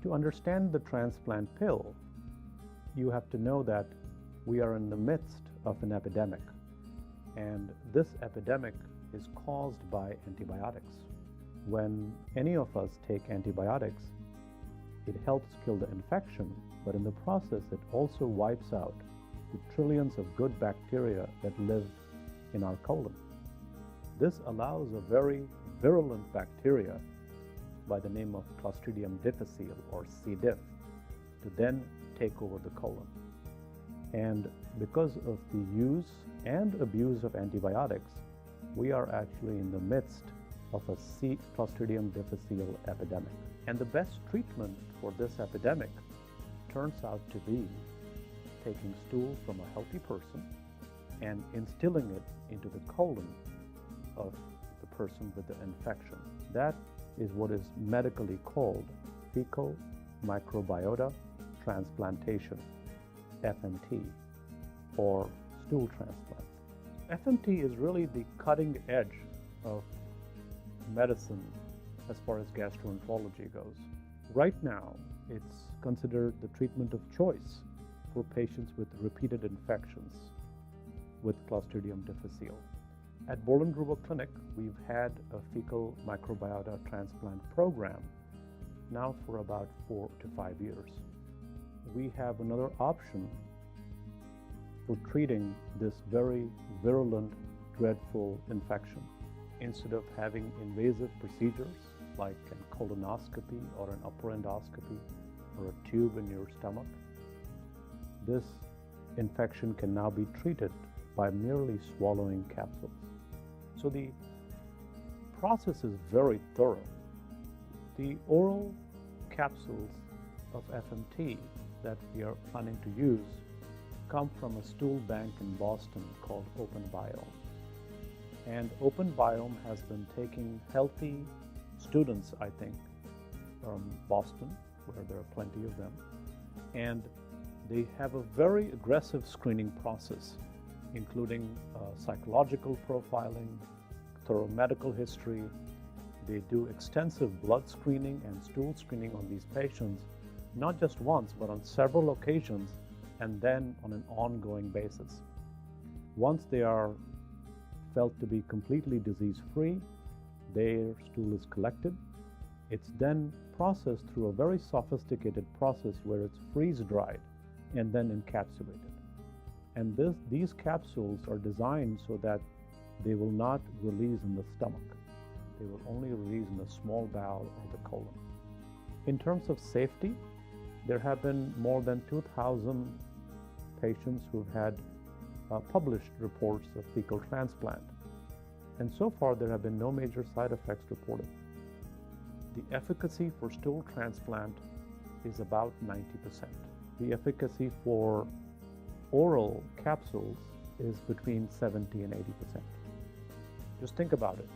To understand the transplant pill, you have to know that we are in the midst of an epidemic, and this epidemic is caused by antibiotics. When any of us take antibiotics, it helps kill the infection, but in the process it also wipes out the trillions of good bacteria that live in our colon. This allows a very virulent bacteria by the name of clostridium difficile, or C. diff, to then take over the colon. And because of the use and abuse of antibiotics, we are actually in the midst of a C. clostridium difficile epidemic. And the best treatment for this epidemic turns out to be taking stool from a healthy person and instilling it into the colon of the person with the infection. That is what is medically called fecal microbiota transplantation, FMT, or stool transplant. FMT is really the cutting edge of medicine as far as gastroenterology goes. Right now, it's considered the treatment of choice for patients with repeated infections with Clostridium difficile. At Borland-Groover Clinic, we've had a fecal microbiota transplant program now for about 4 to 5 years. We have another option for treating this very virulent, dreadful infection. Instead of having invasive procedures like a colonoscopy or an upper endoscopy or a tube in your stomach, this infection can now be treated by merely swallowing capsules. So the process is very thorough. The oral capsules of FMT that we are planning to use come from a stool bank in Boston called Open Biome. And Open Biome has been taking healthy students, I think, from Boston, where there are plenty of them, and they have a very aggressive screening process, including psychological profiling, thorough medical history. They do extensive blood screening and stool screening on these patients, not just once, but on several occasions, and then on an ongoing basis. Once they are felt to be completely disease-free, their stool is collected. It's then processed through a very sophisticated process where it's freeze-dried and then encapsulated. And these capsules are designed so that they will not release in the stomach. They will only release in the small bowel or the colon. In terms of safety, there have been more than 2,000 patients who've had published reports of fecal transplant. And so far, there have been no major side effects reported. The efficacy for stool transplant is about 90%. The efficacy for oral capsules is between 70 and 80%. Just think about it.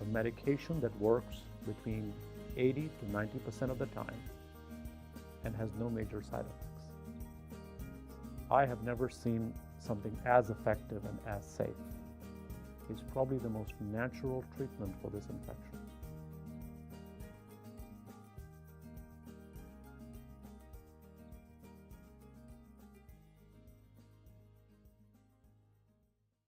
A medication that works between 80 to 90% of the time and has no major side effects. I have never seen something as effective and as safe. It's probably the most natural treatment for this infection.